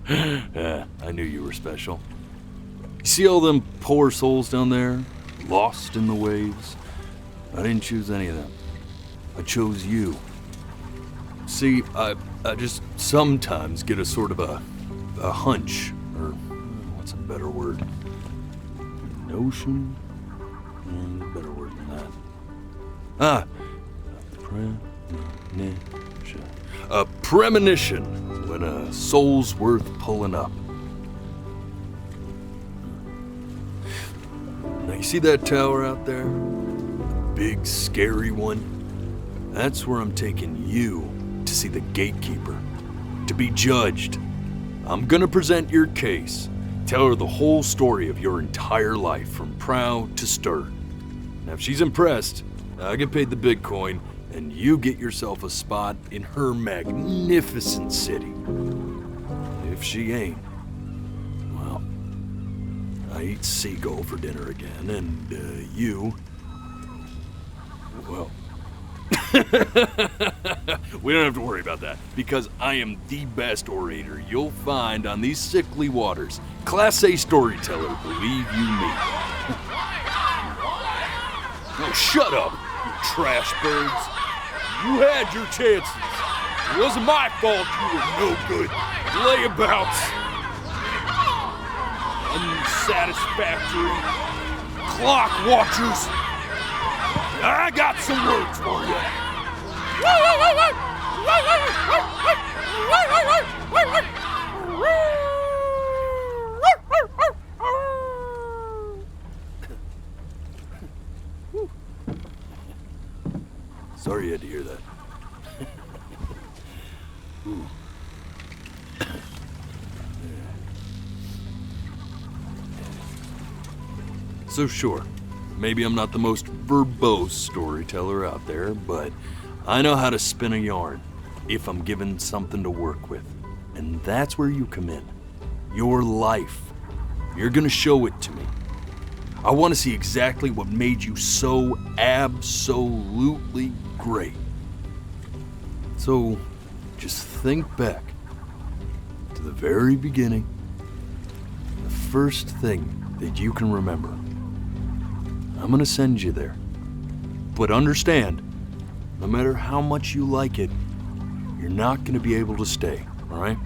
Yeah, I knew you were special. You see all them poor souls down there, lost in the waves? I didn't choose any of them. I chose you. See, I just sometimes get a sort of a hunch, or what's a better word? Notion? Better word than that. Premonition. A premonition when a soul's worth pulling up. Now you see that tower out there? The big, scary one? That's where I'm taking you to see the gatekeeper, to be judged. I'm gonna present your case, tell her the whole story of your entire life from prow to stern. Now if she's impressed, I get paid the Bitcoin, and you get yourself a spot in her magnificent city. If she ain't, well, I eat seagull for dinner again, and you, well, we don't have to worry about that, because I am the best orator you'll find on these sickly waters. Class A storyteller, believe you me. Oh, shut up, you trash birds. You had your chances. It wasn't my fault you were no good layabouts. Unsatisfactory clock watchers. I got some words for you. Sorry you had to hear that. So sure, maybe I'm not the most verbose storyteller out there, but I know how to spin a yarn if I'm given something to work with. And that's where you come in. Your life. You're gonna show it to me. I want to see exactly what made you so absolutely great. So, just think back to the very beginning, the first thing that you can remember. I'm gonna send you there. But understand, no matter how much you like it, you're not gonna be able to stay, all right?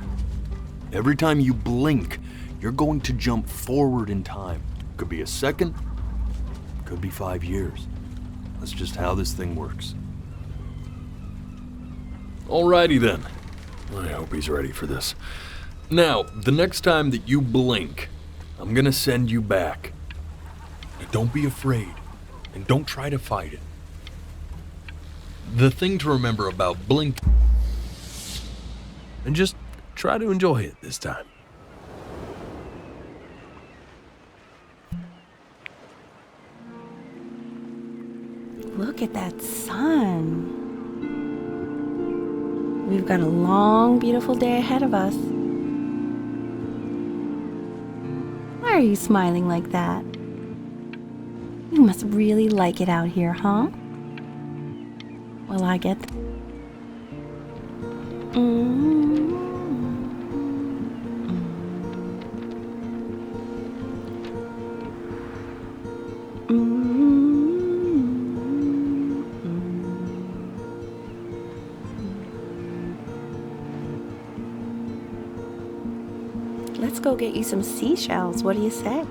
Every time you blink, you're going to jump forward in time. Could be a second, could be 5 years. That's just how this thing works. Alrighty then. I hope he's ready for this. Now, the next time that you blink, I'm gonna send you back. Now, don't be afraid, and don't try to fight it. The thing to remember about blink, And just try to enjoy it this time. Look at that sun. We've got a long, beautiful day ahead of us. Why are you smiling like that? You must really like it out here, huh? Well, I get... Let's go get you some seashells. What do you say?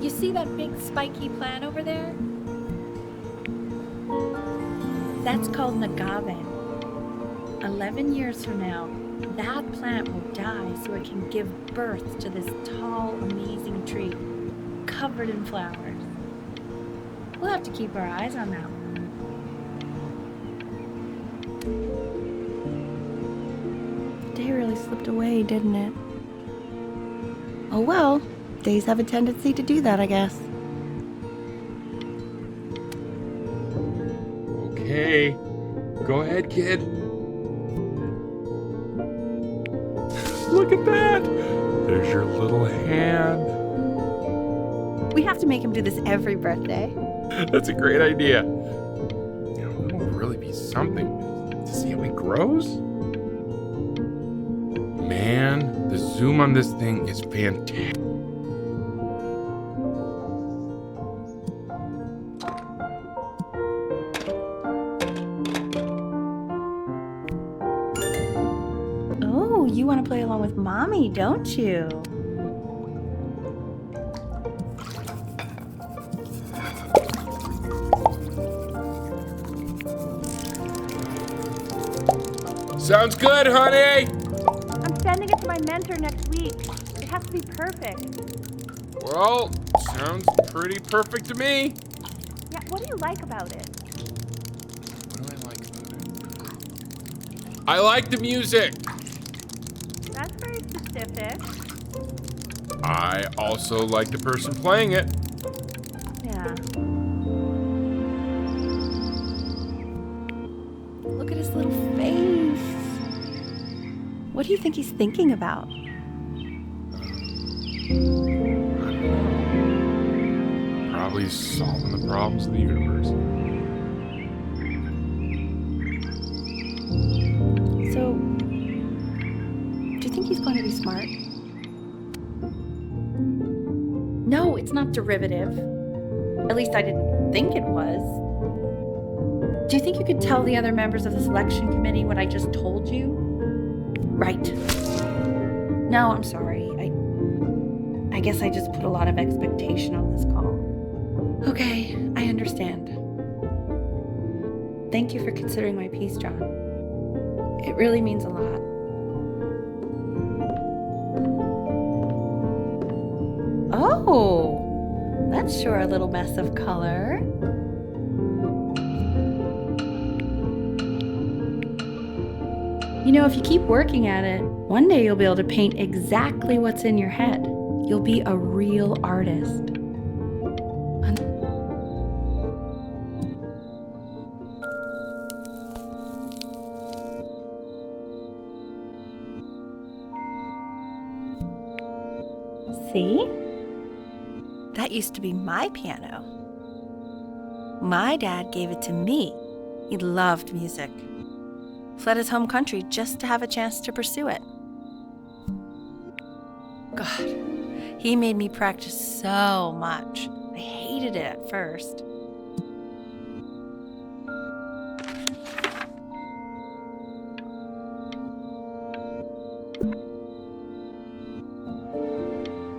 You see that big spiky plant over there? That's called an agave. 11 years from now, that plant will die so it can give birth to this tall, amazing tree, covered in flowers. We'll have to keep our eyes on that one. Day really slipped away, didn't it? Oh well, days have a tendency to do that, I guess. Okay, go ahead, kid. Look at that! There's your little hand. We have to make him do this every birthday. That's a great idea. You know, I don't really be something to see how he grows. Man, the zoom on this thing is fantastic. Oh, you want to play along with Mommy, don't you? Sounds good, honey. I'm sending it to my mentor next week. It has to be perfect. Well, sounds pretty perfect to me. Yeah, what do you like about it? What do I like about it? I like the music. That's very specific. I also like the person playing it. Yeah. Look at his little face. What do you think he's thinking about? Probably solving the problems of the universe. So, do you think he's going to be smart? No, it's not derivative. At least I didn't think it was. Do you think you could tell the other members of the selection committee what I just told you? Right. No, I'm sorry. I guess I just put a lot of expectation on this call. Okay, I understand. Thank you for considering my piece, John. It really means a lot. Oh, that's sure a little mess of color. You know, if you keep working at it, one day you'll be able to paint exactly what's in your head. You'll be a real artist. See? That used to be my piano. My dad gave it to me. He loved music. Fled his home country just to have a chance to pursue it. God, he made me practice so much. I hated it at first.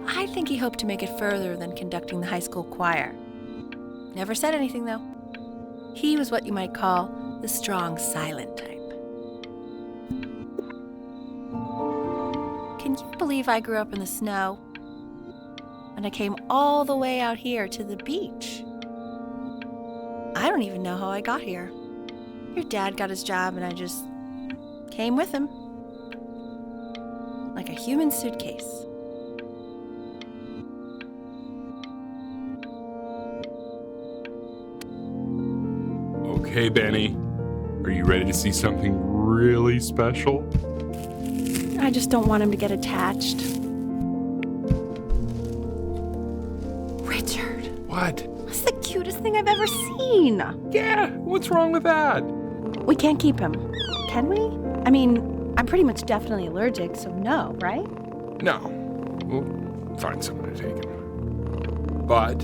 I think he hoped to make it further than conducting the high school choir. Never said anything, though. He was what you might call the strong, silent type. Can you believe I grew up in the snow? And I came all the way out here to the beach. I don't even know how I got here. Your dad got his job and I just came with him. Like a human suitcase. Okay, Benny. Are you ready to see something really special? I just don't want him to get attached. Richard, What? that's the cutest thing I've ever seen. Yeah, what's wrong with that? We can't keep him, can we? I mean, I'm pretty much definitely allergic, so no, right? No. We'll find someone to take him. But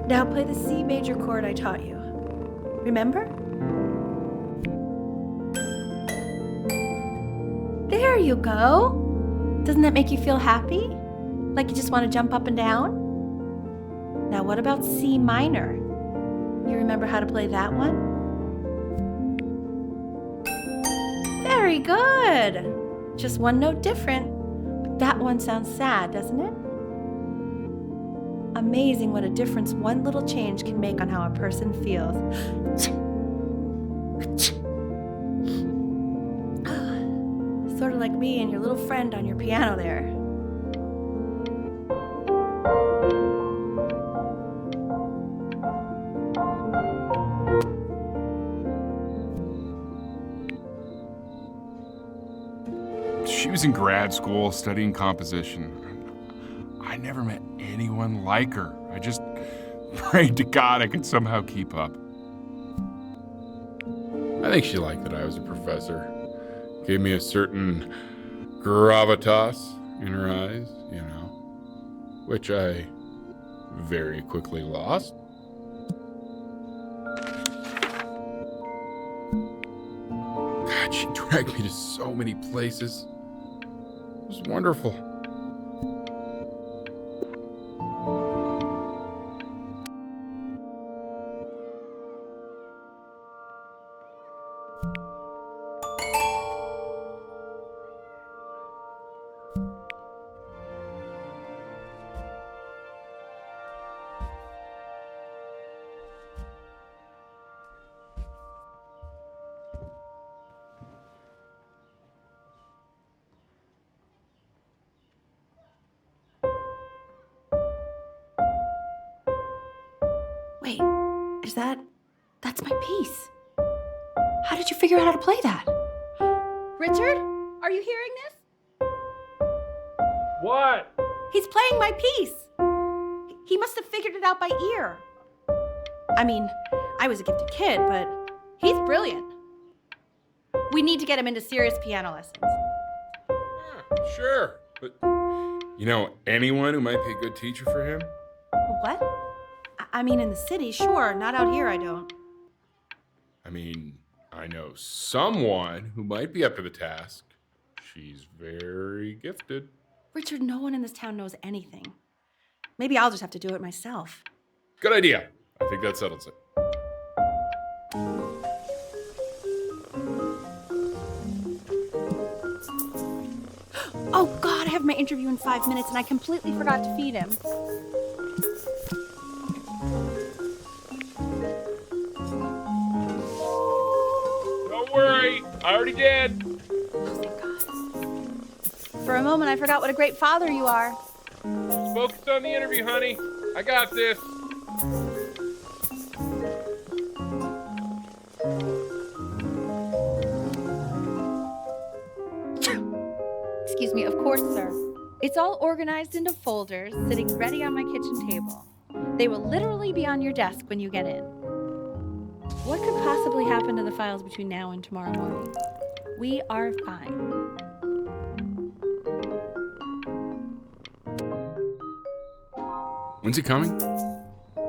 Now play the C major chord I taught you. Remember? There you go. Doesn't that make you feel happy? Like you just want to jump up and down? Now what about C minor? You remember how to play that one? Very good. Just one note different. But that one sounds sad, doesn't it? Amazing what a difference one little change can make on how a person feels. Sort of like me and your little friend on your piano there. she was in grad school studying composition. I never met anyone like her. I just prayed to God I could somehow keep up. I think she liked that I was a professor. Gave me a certain gravitas in her eyes, which I very quickly lost. God, she dragged me to so many places. It was wonderful. Wait, that's my piece. How did you figure out how to play that? Richard, are you hearing this? What? He's playing my piece. He must have figured it out by ear. I mean, I was a gifted kid, but he's brilliant. We need to get him into serious piano lessons. Yeah, sure. But, anyone who might be a good teacher for him? What? I mean, in the city, sure. Not out here, I don't. I know someone who might be up to the task. She's very gifted. Richard, no one in this town knows anything. Maybe I'll just have to do it myself. Good idea. I think that settles it. Oh, God, I have my interview in 5 minutes and I completely forgot to feed him. Don't worry, I already did. Oh, thank God. For a moment, I forgot what a great father you are. Just focus on the interview, honey. I got this. Excuse me, of course, sir. It's all organized into folders, sitting ready on my kitchen table. They will literally be on your desk when you get in. What could possibly happen to the files between now and tomorrow morning? We are fine. When's he coming?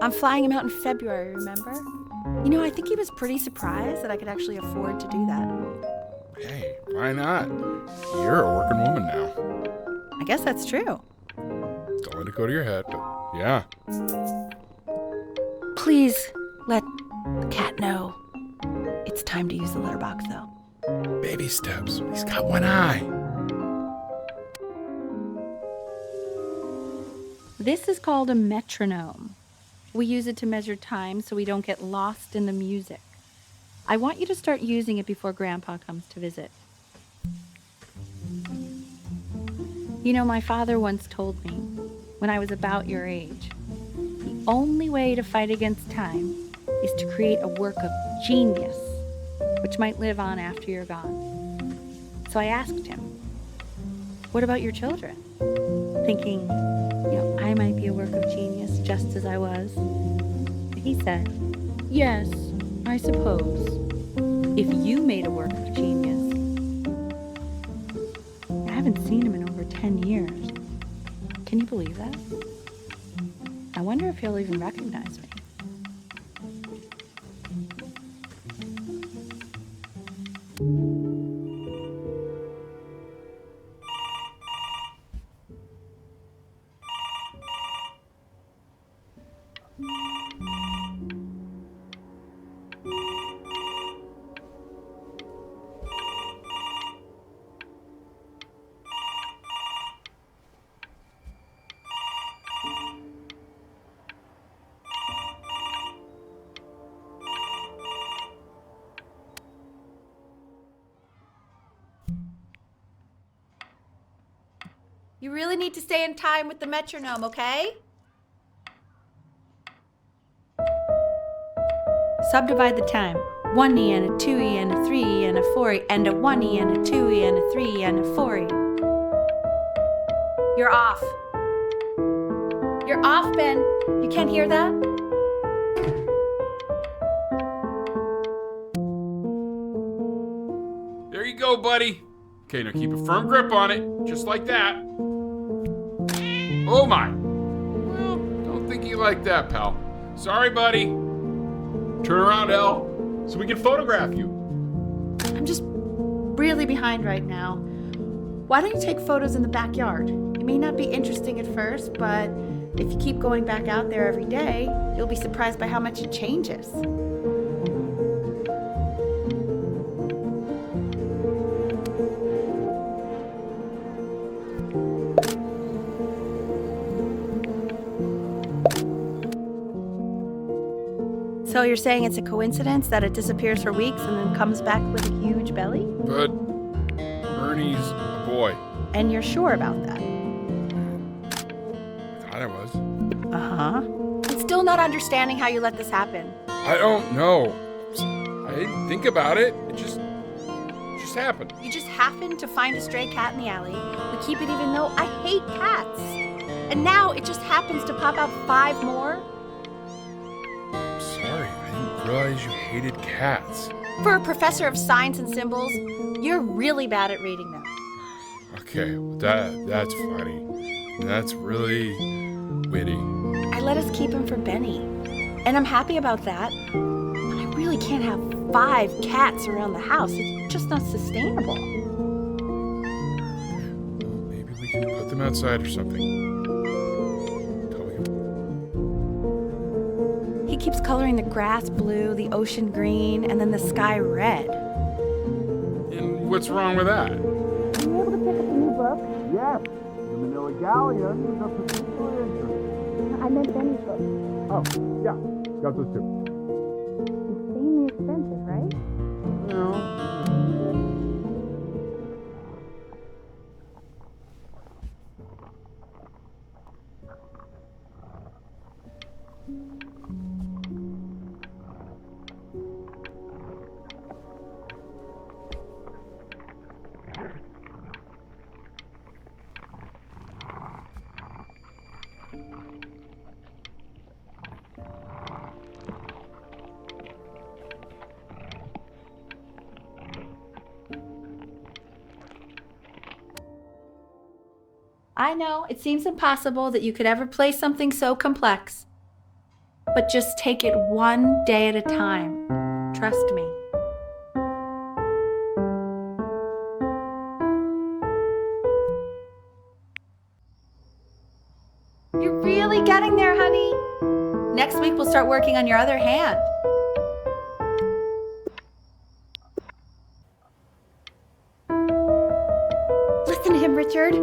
I'm flying him out in February, remember? I think he was pretty surprised that I could actually afford to do that. Hey, why not? You're a working woman now. I guess that's true. Don't let it go to your head. Yeah. Please let the cat know. It's time to use the litter box, though. Baby steps. He's got one eye. This is called a metronome. We use it to measure time so we don't get lost in the music. I want you to start using it before Grandpa comes to visit. My father once told me, when I was about your age, the only way to fight against time is to create a work of genius, which might live on after you're gone. So I asked him, what about your children? Thinking, I might be a work of genius just as I was. He said, yes, I suppose, if you made a work of genius. I haven't seen him in over 10 years. Can you believe that? I wonder if he'll even recognize me. You really need to stay in time with the metronome, okay? Subdivide the time. 1E and a 2E and a 3E and a 4E and a 1E and a 2E and a 3E and a 4E. You're off. You're off, Ben. You can't hear that? There you go, buddy. Okay, now keep a firm grip on it, just like that. Oh my. Well, don't think you like that, pal. Sorry, buddy. Turn around, Elle, so we can photograph you. I'm just really behind right now. Why don't you take photos in the backyard? It may not be interesting at first, but if you keep going back out there every day, you'll be surprised by how much it changes. So you're saying it's a coincidence that it disappears for weeks and then comes back with a huge belly? But Ernie's a boy. And you're sure about that? I thought I was. Uh-huh. I'm still not understanding how you let this happen. I don't know. I didn't think about it. It just happened. You just happened to find a stray cat in the alley. We keep it even though I hate cats. And now it just happens to pop out 5 more? Sorry, I didn't realize you hated cats. For a professor of signs and symbols, you're really bad at reading them. Okay, well, that's funny. That's really witty. I let us keep him for Benny. And I'm happy about that. But I really can't have 5 cats around the house. It's just not sustainable. Well, maybe we can put them outside or something. He keeps coloring the grass blue, the ocean green, and then the sky red. And what's wrong with that? Are you able to pick up a new book? Yes, the Manila Galleon is a particular interest. I meant Benny's book. Oh, yeah, got those two. Insanely expensive, right? I know, it seems impossible that you could ever play something so complex. But just take it one day at a time. Trust me. You're really getting there, honey. Next week we'll start working on your other hand. Listen to him, Richard.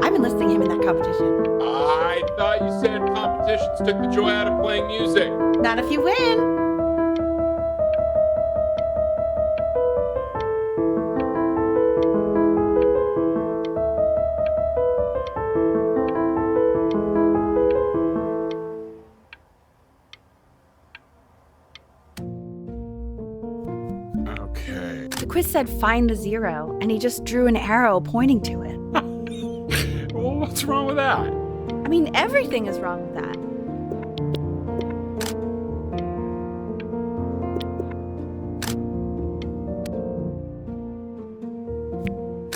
I'm enlisting him in that competition. I thought you said competitions took the joy out of playing music. Not if you win. Okay. The quiz said find the 0, and he just drew an arrow pointing to it. Well, what's wrong with that? I mean, everything is wrong with that.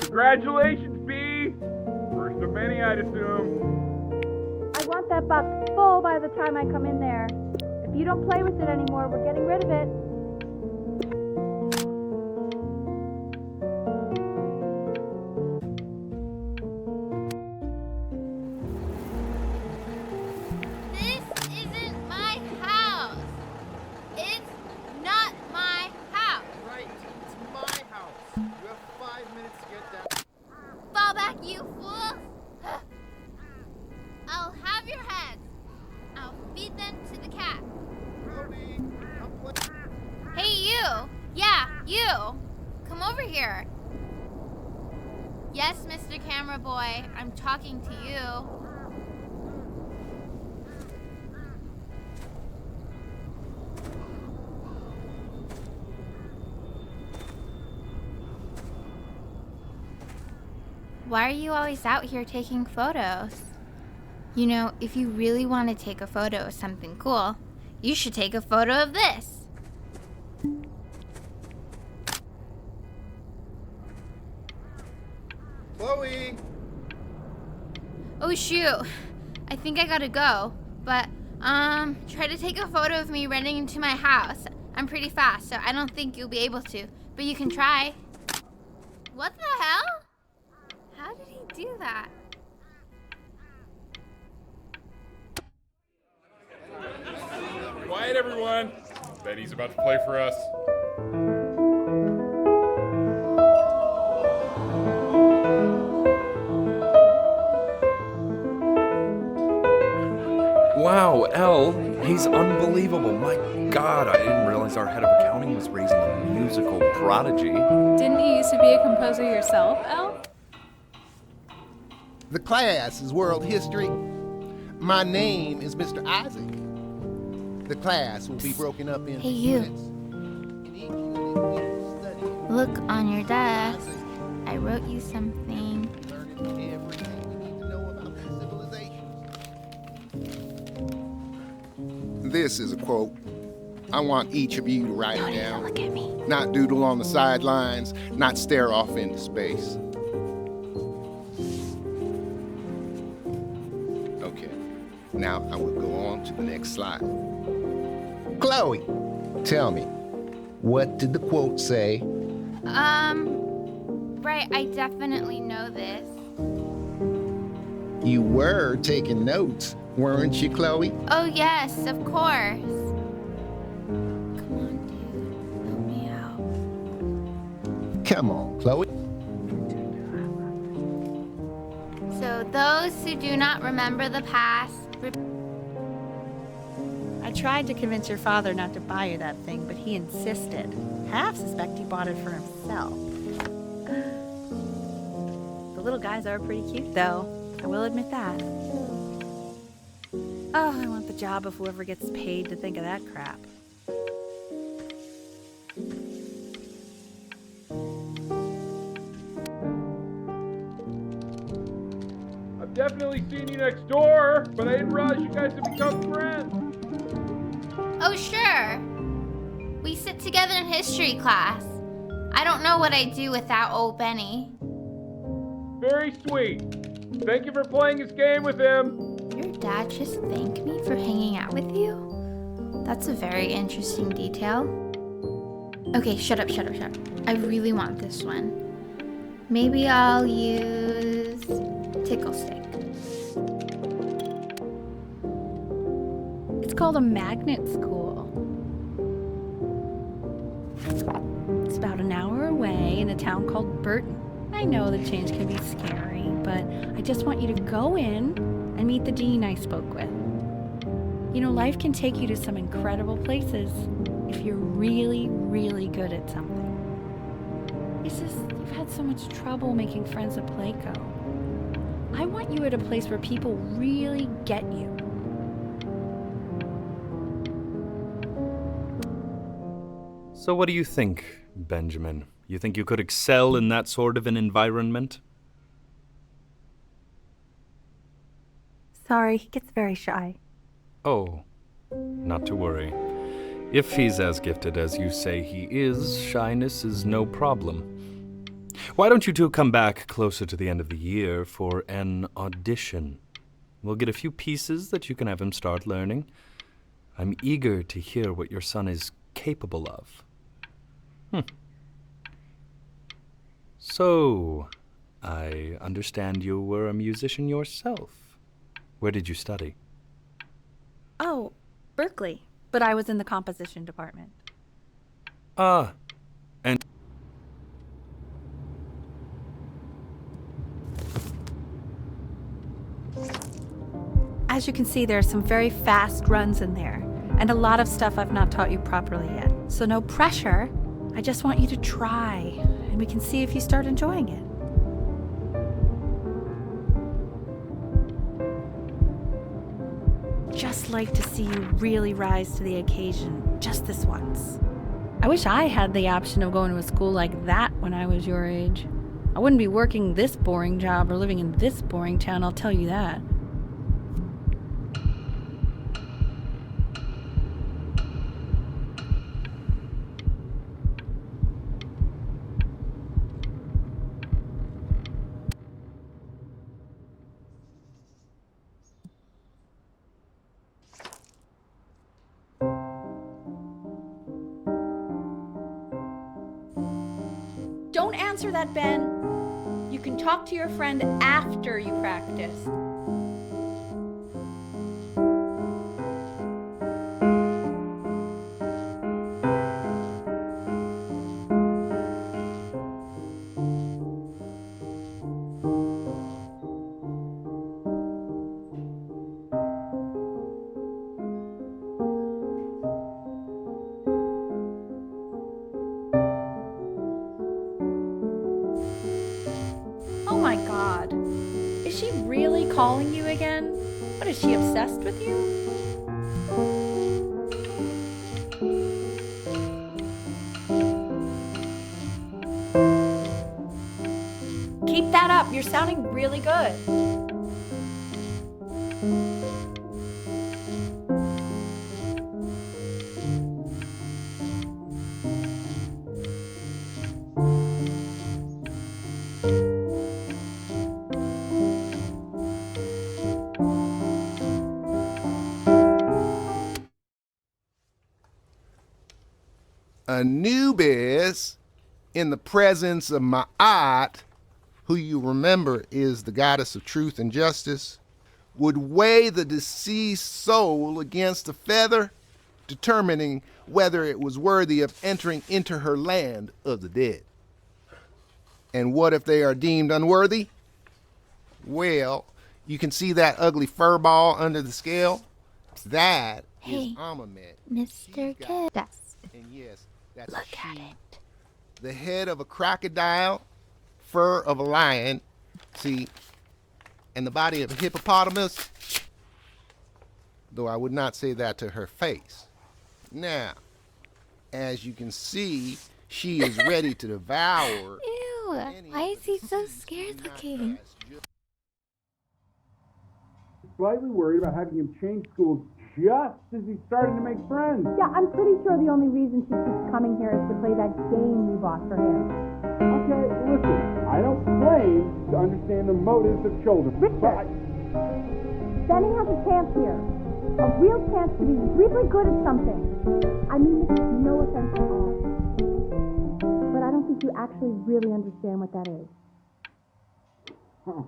Congratulations, B! First of many, I'd assume. I want that box full by the time I come in there. If you don't play with it anymore, we're getting rid of it. This isn't my house. It's not my house. Right, it's my house. You have 5 minutes to get down. Fall back, you fool. I'll have your heads. I'll feed them to the cat. Brody, I'm playing. Hey, you. Yeah, you. Come over here. Yes, Mr. Camera Boy, I'm talking to you. Why are you always out here taking photos? You know, if you really want to take a photo of something cool, you should take a photo of this. Chloe! Oh shoot, I think I gotta go. But, try to take a photo of me running into my house. I'm pretty fast, so I don't think you'll be able to, but you can try. What the hell? How did he do that? Quiet, everyone. Betty's about to play for us. Wow, Elle, he's unbelievable. My God, I didn't realize our head of accounting was raising a musical prodigy. Didn't you used to be a composer yourself, Elle? The class is world history. My name is Mr. Isaac. The class will be broken up into Hey, you. units. In each unit, we will study Look on your desk. Isaac, I wrote you something. learning everything we need to know about these civilizations. This is a quote. I want each of you to write it down. Look at me. Not doodle on the sidelines, not stare off into space. Okay, now I will go on to the next slide. Chloe, tell me, what did the quote say? Right, I definitely know this. You were taking notes, weren't you, Chloe? Oh yes, of course. Come on, dude. Help me out. Come on, Chloe. So those who do not remember the past, I tried to convince your father not to buy you that thing, but he insisted. Half suspect he bought it for himself. The little guys are pretty cute, though. I will admit that. Oh, I want the job of whoever gets paid to think of that crap. I've definitely seen you next door, but I didn't realize you guys had become friends. oh sure. We sit together in history class. I don't know what I'd do without old Benny. Very sweet. Thank you for playing this game with him. Your dad just thanked me for hanging out with you? That's a very interesting detail. Okay, shut up. I really want this one. Maybe I'll use Tickle Stick. It's called a magnet school. It's about an hour away in a town called Burton. I know the change can be scary, but I just want you to go in and meet the dean I spoke with. You know, life can take you to some incredible places if you're really, really good at something. It's just, you've had so much trouble making friends at Playco. I want you at a place where people really get you. So what do you think, Benjamin? You think you could excel in that sort of an environment? Sorry, he gets very shy. Oh, not to worry. If he's as gifted as you say he is, shyness is no problem. Why don't you two come back closer to the end of the year for an audition? We'll get a few pieces that you can have him start learning. I'm eager to hear what your son is capable of. So, I understand you were a musician yourself. Where did you study? Oh, Berkeley. But I was in the composition department. Ah, and As you can see, there are some very fast runs in there, and a lot of stuff I've not taught you properly yet. So no pressure. I just want you to try, and we can see if you start enjoying it. Just like to see you really rise to the occasion, just this once. I wish I had the option of going to a school like that when I was your age. I wouldn't be working this boring job or living in this boring town, I'll tell you that. Don't answer that, Ben. You can talk to your friend after you practice. Oh my God. Is she really calling you again? What, is she obsessed with you? Keep that up. You're sounding really good. Anubis, in the presence of Ma'at, who you remember is the goddess of truth and justice, would weigh the deceased soul against a feather, determining whether it was worthy of entering into her land of the dead. And what if they are deemed unworthy? Well, you can see that ugly fur ball under the scale? That is Amamet. Mr. Kid. And yes, that's Look she. at it. The head of a crocodile, fur of a lion, see, and the body of a hippopotamus, though I would not say that to her face. Now, as you can see, she is ready to devour. Ew, why is he so scared looking? Slightly worried about having him change schools just as he's starting to make friends. Yeah, I'm pretty sure the only reason she keeps coming here is to play that game we bought for him. Okay, listen, I don't claim to understand the motives of children. Richard, Benny has a chance here. A real chance to be really good at something. I mean, this is no offense at all. But I don't think you actually really understand what that is. Huh.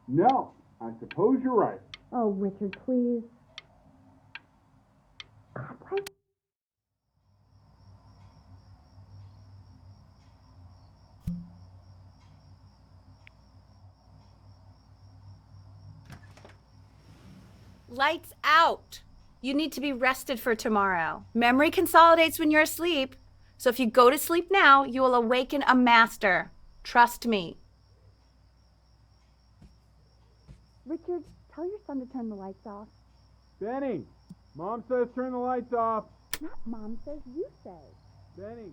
No, I suppose you're right. Oh, Richard, please. God, why? Lights out. You need to be rested for tomorrow. Memory consolidates when you're asleep. So if you go to sleep now, you will awaken a master. Trust me. Richard, tell your son to turn the lights off. Benny, Mom says turn the lights off. Not Mom says, you say. Benny.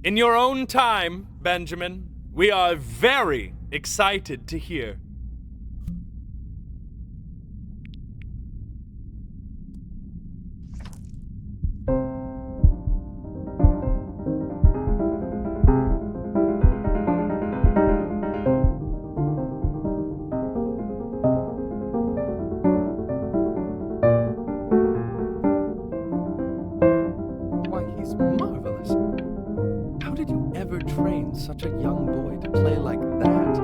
In your own time, Benjamin, we are very excited to hear. Why, he's marvelous. How did you ever train such a young boy to play like that?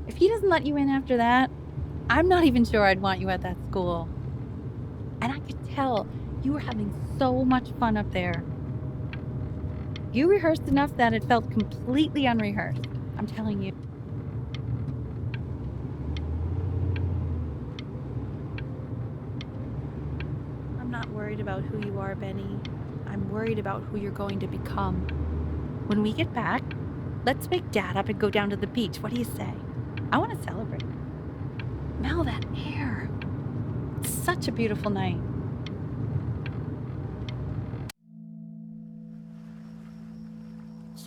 If he doesn't let you in after that, I'm not even sure I'd want you at that school. And I could tell you were having so much fun up there. You rehearsed enough that it felt completely unrehearsed. I'm telling you. I'm not worried about who you are, Benny. I'm worried about who you're going to become. When we get back, let's wake Dad up and go down to the beach. What do you say? I want to celebrate. Smell that air. It's such a beautiful night.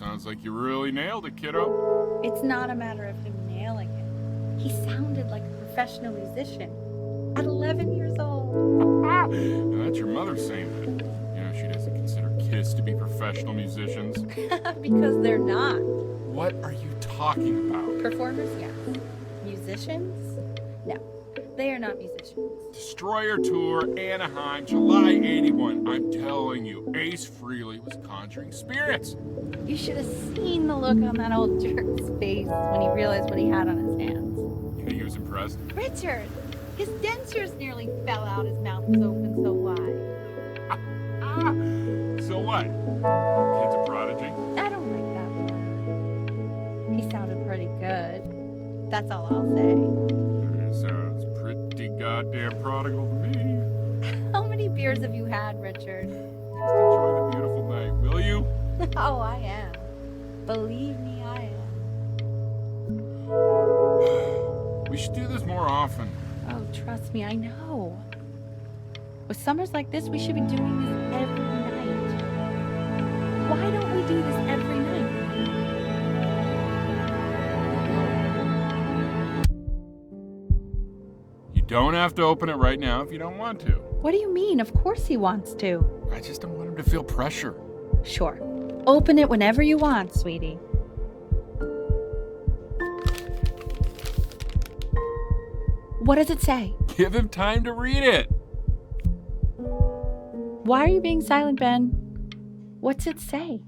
Sounds like you really nailed it, kiddo. It's not a matter of him nailing it. He sounded like a professional musician at 11 years old. Now, that's your mother saying that. You know, she doesn't consider kids to be professional musicians. Because they're not. What are you talking about? Performers, yes. Musicians? No, they are not musicians. Destroyer Tour, Anaheim, July 81. I'm telling you, Ace Frehley was conjuring spirits. You should have seen the look on that old jerk's face when he realized what he had on his hands. You think he was impressed? Richard, his dentures nearly fell out. His mouth was open so wide. So what? Kid's a prodigy? I don't like that word. He sounded pretty good. That's all I'll say. It sounds pretty goddamn prodigal to me. How many beers have you had, Richard? Just enjoy the beautiful night, will you? Oh, I am. Believe me, I am. We should do this more often. Oh, trust me, I know. With summers like this, we should be doing this every night. Why don't we do this every night? You don't have to open it right now if you don't want to. What do you mean? Of course he wants to. I just don't want him to feel pressure. Sure. Open it whenever you want, sweetie. What does it say? Give him time to read it. Why are you being silent, Ben? What's it say?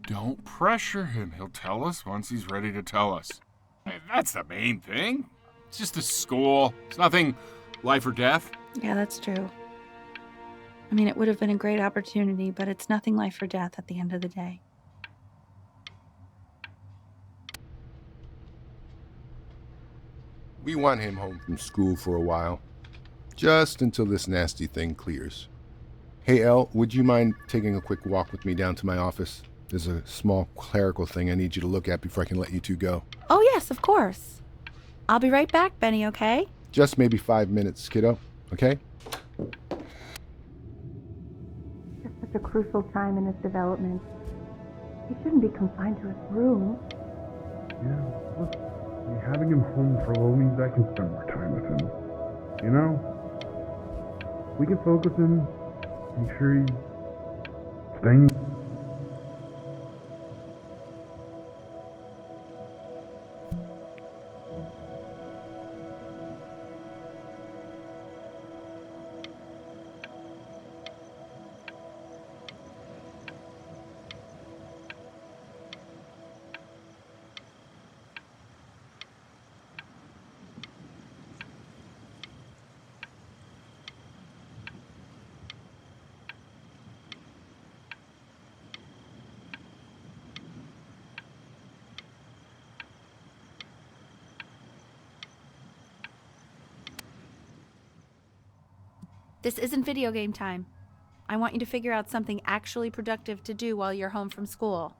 Don't pressure him. He'll tell us once he's ready to tell us. Hey, that's the main thing. It's just a school. It's nothing life or death. Yeah, that's true. I mean, it would have been a great opportunity, but it's nothing life or death at the end of the day. We want him home from school for a while, just until this nasty thing clears. Hey, Elle, would you mind taking a quick walk with me down to my office? There's a small clerical thing I need you to look at before I can let you two go. Oh, yes, of course. I'll be right back, Benny, okay? Just maybe 5 minutes, kiddo, okay? It's such a crucial time in his development. He shouldn't be confined to his room. Yeah, look, having him home for a little means I can spend more time with him. You know? We can focus him, make sure he's staying. This isn't video game time. I want you to figure out something actually productive to do while you're home from school.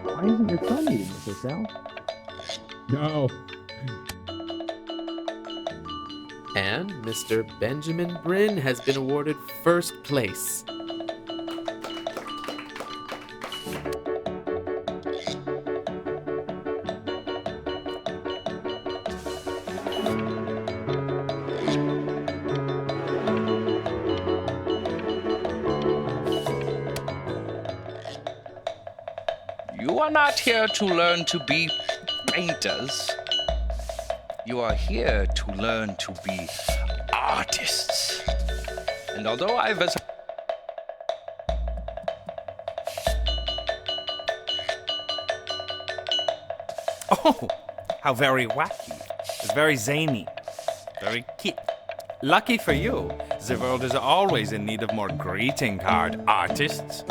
Why isn't your son eating with us, Al? No. And Mr. Benjamin Bryn has been awarded first place. You are not here to learn to be painters. You are here to learn to be artists. And although I've Oh, how very wacky. It's very zany, very cute. Lucky for you, the world is always in need of more greeting card artists.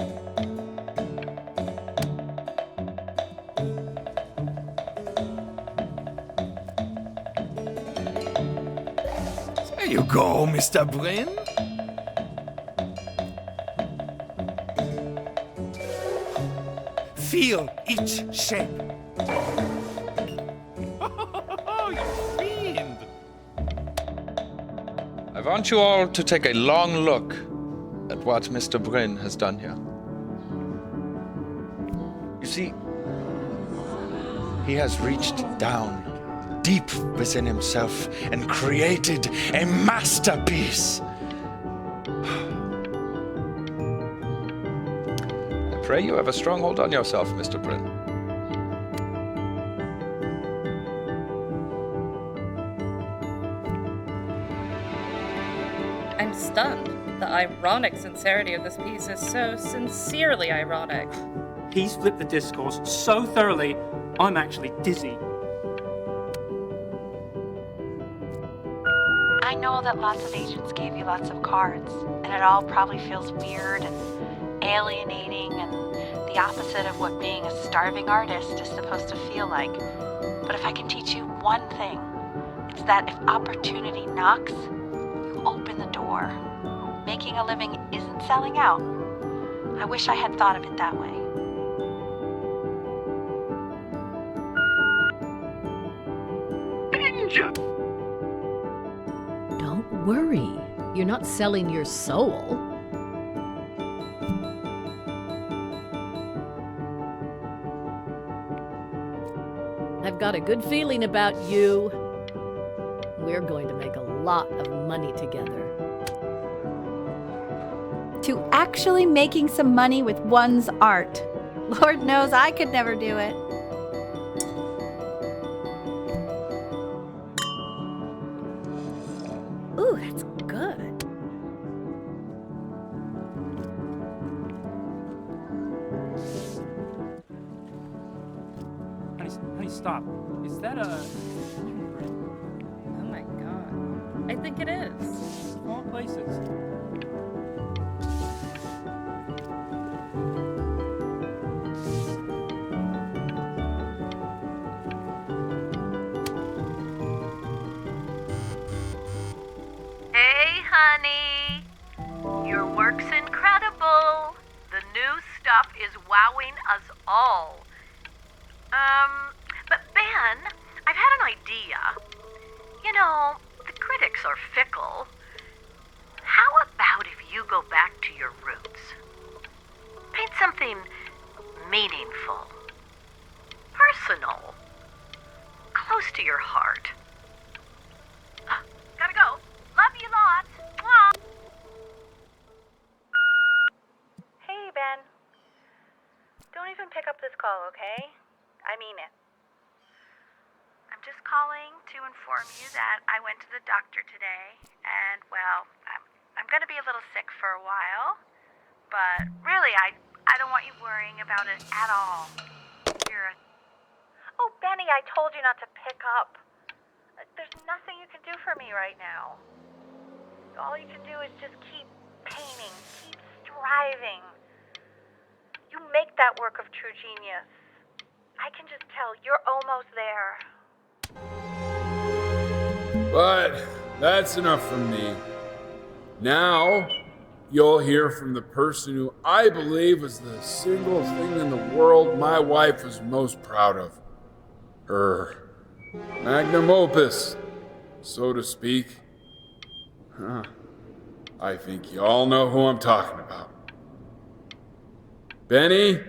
There you go, Mr. Bryn. Feel each shape. Oh, you fiend! I want you all to take a long look at what Mr. Bryn has done here. You see, he has reached down deep within himself and created a masterpiece. I pray you have a strong hold on yourself, Mr. Bryn. I'm stunned. The ironic sincerity of this piece is so sincerely ironic. He's flipped the discourse so thoroughly, I'm actually dizzy. I know that lots of agents gave you lots of cards, and it all probably feels weird and alienating and the opposite of what being a starving artist is supposed to feel like. But if I can teach you one thing, it's that if opportunity knocks, you open the door. Making a living isn't selling out. I wish I had thought of it that way. Don't worry. You're not selling your soul. I've got a good feeling about you. We're going to make a lot of money together. To actually making some money with one's art. Lord knows I could never do it. Ooh, that's good. Honey, stop. Is that a... Oh my god. I think it is. Small places. Hey, honey. Your work's incredible. The new stuff is wowing us all. But Ben, I've had an idea. You know, the critics are fickle. How about if you go back to your roots? Paint something meaningful, personal, close to your heart. Gotta go. Love you lots. Mwah. Hey, Ben. Don't even pick up this call, okay? I mean it. I'm just calling to inform you that I went to the doctor today, and, well, I'm gonna be a little sick for a while, but really, I don't want you worrying about it at all. Oh, Benny, I told you not to pick up. There's nothing you can do for me right now. All you can do is just keep painting, keep striving. You make that work of true genius. I can just tell you're almost there. But that's enough from me. Now, you'll hear from the person who I believe was the single thing in the world my wife was most proud of. Her magnum opus, so to speak. I think you all know who I'm talking about. Benny?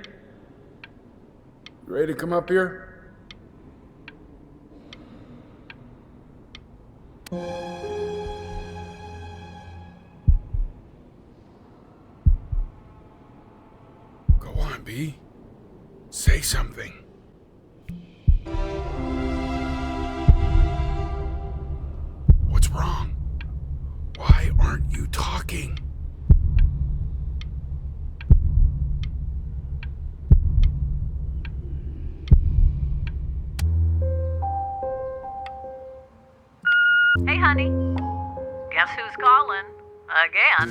You ready to come up here? Go on, B. Say something. What's wrong? Why aren't you talking? Guess who's calling? Again.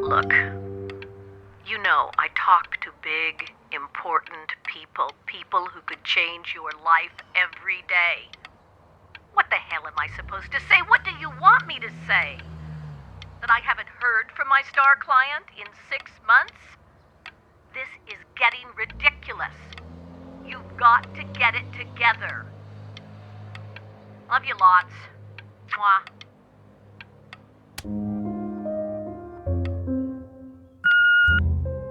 Look, you know I talk to big, important people who could change your life every day. What the hell am I supposed to say? What do you want me to say? That I haven't heard from my star client in 6 months? This is getting ridiculous. You've got to get it together. Love you lots. Mwah.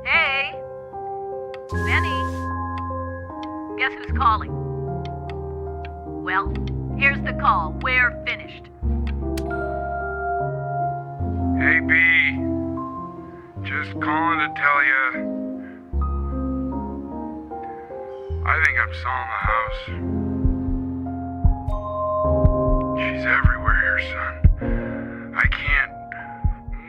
Hey, Benny. Guess who's calling? Well, here's the call. We're finished. Hey, B. Just calling to tell you. I think I'm selling the house. She's everywhere here, son. I can't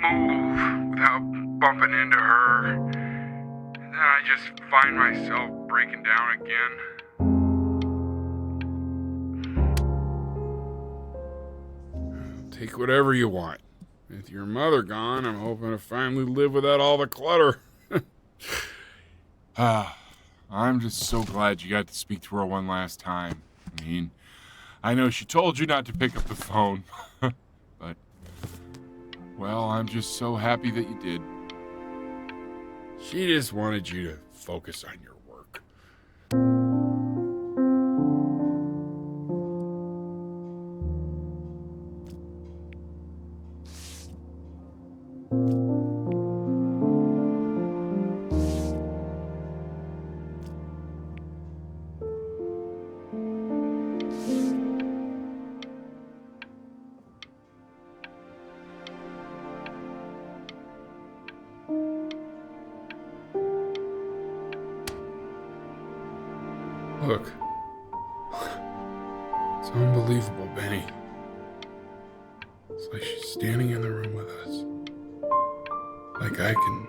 move without bumping into her. And then I just find myself breaking down again. Take whatever you want. With your mother gone, I'm hoping to finally live without all the clutter. I'm just so glad you got to speak to her one last time. I mean, I know she told you not to pick up the phone, but, well, I'm just so happy that you did. She just wanted you to focus on your work. Look. It's unbelievable, Benny. It's like she's standing in the room with us. Like I can...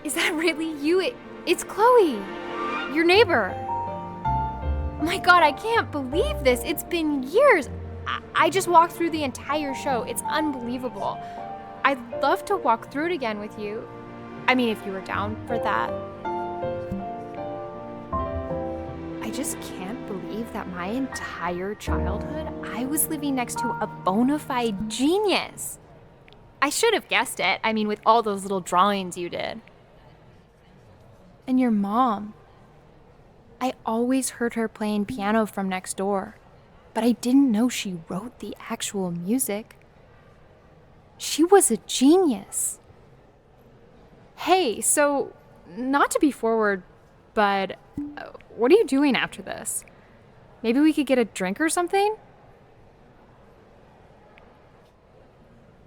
Is that really you? It's Chloe, your neighbor. My God, I can't believe this. It's been years. I just walked through the entire show. It's unbelievable. I'd love to walk through it again with you. I mean, if you were down for that. I just can't believe that my entire childhood, I was living next to a bona fide genius. I should have guessed it. I mean, with all those little drawings you did. And your mom. I always heard her playing piano from next door, but I didn't know she wrote the actual music. She was a genius. Hey, so, not to be forward, but what are you doing after this? Maybe we could get a drink or something?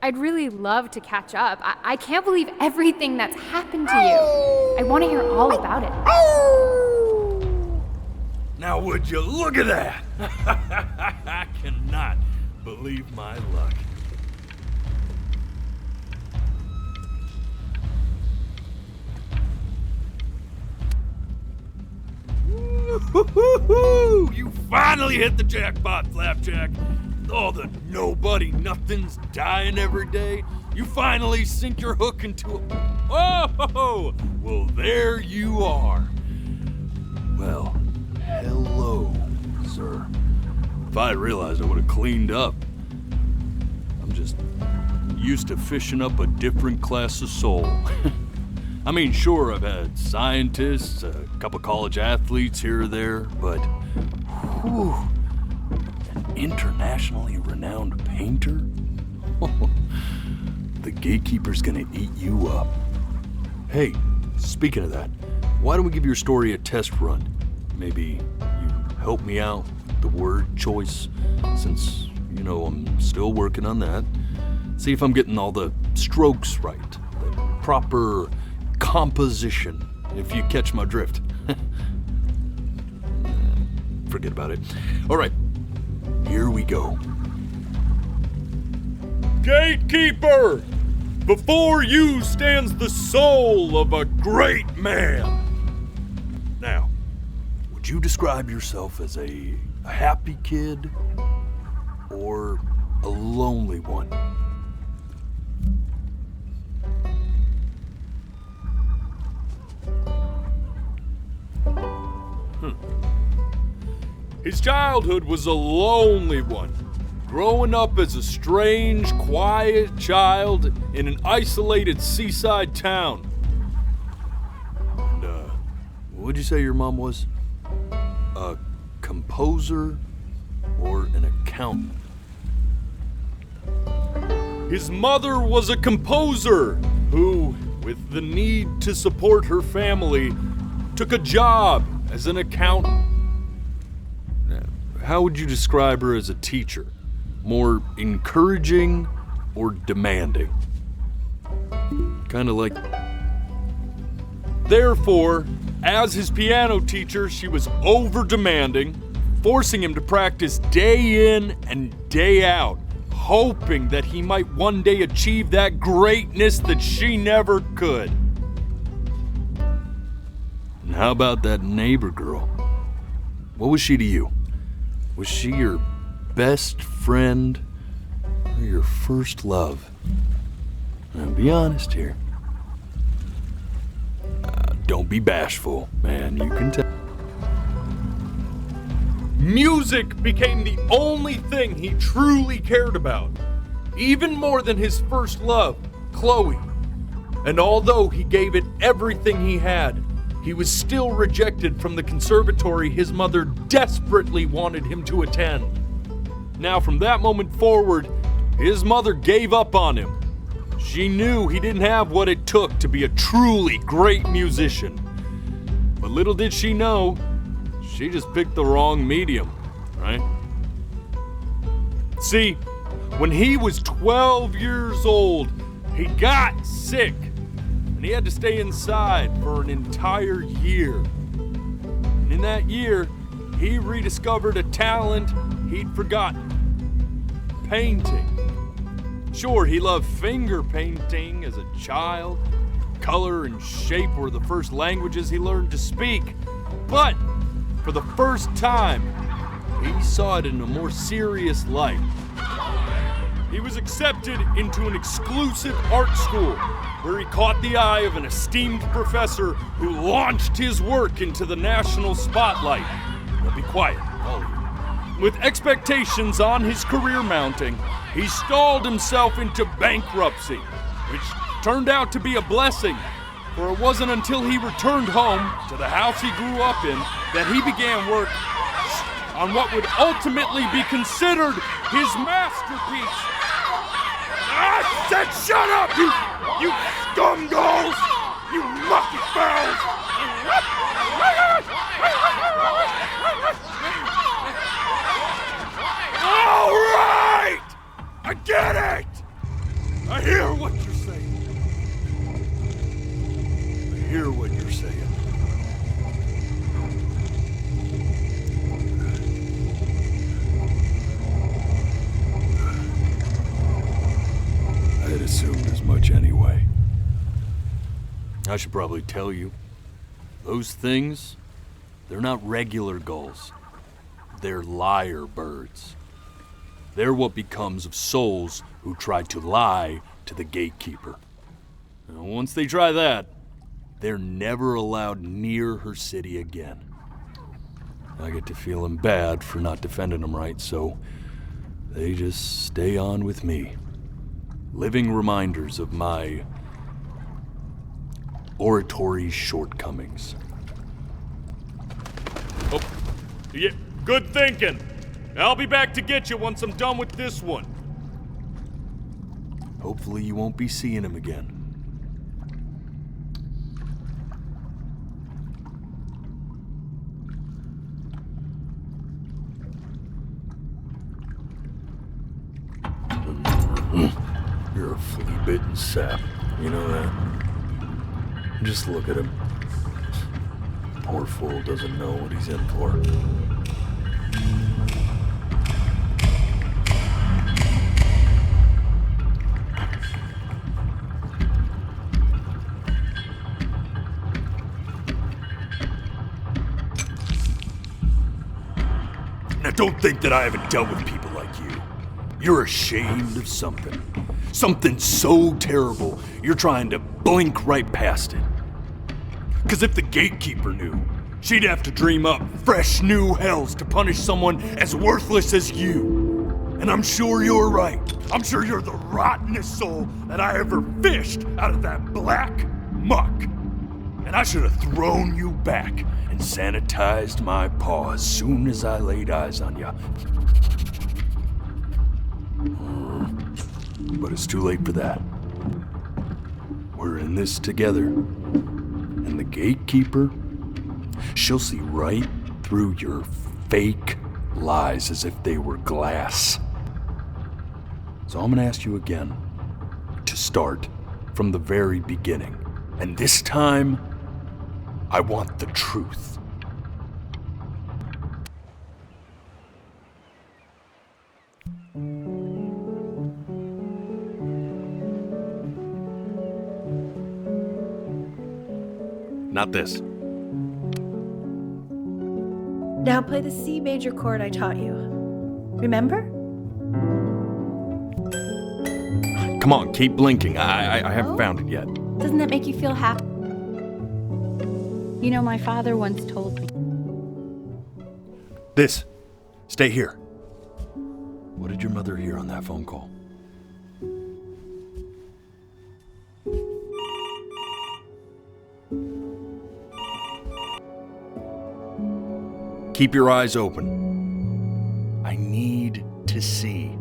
I'd really love to catch up. I can't believe everything that's happened to you. I want to hear all about it. Now would you look at that? I cannot believe my luck. Woo-hoo-hoo-hoo! You finally hit the jackpot, Flapjack. All the nobody nothings dying every day. You finally sink your hook into a... Oh! Well, there you are. Well, hello, sir. If I realized, I would have cleaned up. I'm just used to fishing up a different class of soul. I mean, sure, I've had scientists, a couple college athletes here or there, but whew, an internationally renowned painter? The gatekeeper's gonna eat you up. Hey, speaking of that, why don't we give your story a test run? Maybe you help me out with the word choice, since, you know, I'm still working on that. See if I'm getting all the strokes right, the proper composition, if you catch my drift. Forget about it. All right, here we go. Gatekeeper! Before you stands the soul of a great man. Now, would you describe yourself as a happy kid or a lonely one? His childhood was a lonely one, growing up as a strange, quiet child in an isolated seaside town. And, what'd you say your mom was? A composer or an accountant? His mother was a composer who, with the need to support her family, took a job as an accountant. How would you describe her as a teacher? More encouraging or demanding? Kind of like... Therefore, as his piano teacher, she was over-demanding, forcing him to practice day in and day out, hoping that he might one day achieve that greatness that she never could. And how about that neighbor girl? What was she to you? Was she your best friend or your first love? Now, be honest here. Don't be bashful, man. You can tell. Music became the only thing he truly cared about, even more than his first love, Chloe. And although he gave it everything he had, he was still rejected from the conservatory his mother desperately wanted him to attend. Now, from that moment forward, his mother gave up on him. She knew he didn't have what it took to be a truly great musician. But little did she know, she just picked the wrong medium, right? See, when he was 12 years old, he got sick. And he had to stay inside for an entire year. And in that year, he rediscovered a talent he'd forgotten. Painting. Sure, he loved finger painting as a child. Color and shape were the first languages he learned to speak. But for the first time, he saw it in a more serious light. He was accepted into an exclusive art school where he caught the eye of an esteemed professor who launched his work into the national spotlight. Now be quiet, all of you. With expectations on his career mounting, he stalled himself into bankruptcy, which turned out to be a blessing, for it wasn't until he returned home to the house he grew up in that he began work on what would ultimately be considered his masterpiece. I said shut up, you scumballs! You lucky fowls! All right! I get it! I hear what you're saying. I hear what you're saying. I had assumed as much anyway. I should probably tell you, those things, they're not regular gulls. They're lyre birds. They're what becomes of souls who try to lie to the gatekeeper. And once they try that, they're never allowed near her city again. I get to feeling bad for not defending them right, so they just stay on with me. Living reminders of my oratory shortcomings. Oh, yeah, good thinking. I'll be back to get you once I'm done with this one. Hopefully you won't be seeing him again. You're a flea-bitten sap, you know that? Just look at him. Poor fool doesn't know what he's in for. Don't think that I haven't dealt with people like you. You're ashamed of something. Something so terrible, you're trying to blink right past it. Because if the gatekeeper knew, she'd have to dream up fresh new hells to punish someone as worthless as you. And I'm sure you're right. I'm sure you're the rottenest soul that I ever fished out of that black muck. And I should have thrown you back and sanitized my paw as soon as I laid eyes on you. But it's too late for that. We're in this together. And the gatekeeper, she'll see right through your fake lies as if they were glass. So I'm gonna ask you again to start from the very beginning. And this time, I want the truth. Not this. Now play the C major chord I taught you. Remember? Come on, keep blinking. I haven't found it yet. Doesn't that make you feel happy? You know, my father once told me. This. Stay here. What did your mother hear on that phone call? Keep your eyes open. I need to see.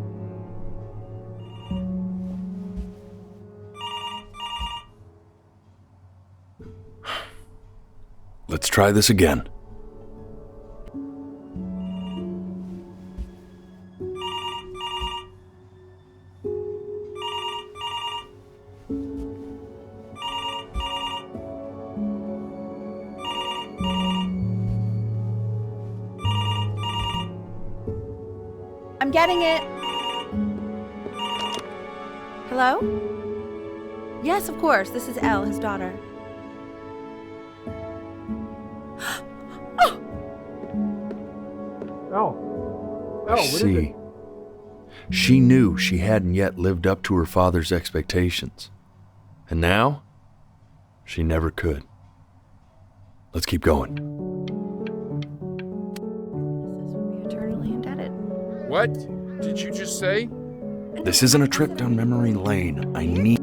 Let's try this again. I'm getting it. Hello? Yes, of course. This is Elle, his daughter. What is it? She knew she hadn't yet lived up to her father's expectations. And now, she never could. Let's keep going. We're eternally indebted. What did you just say? This isn't a trip down memory lane. I need...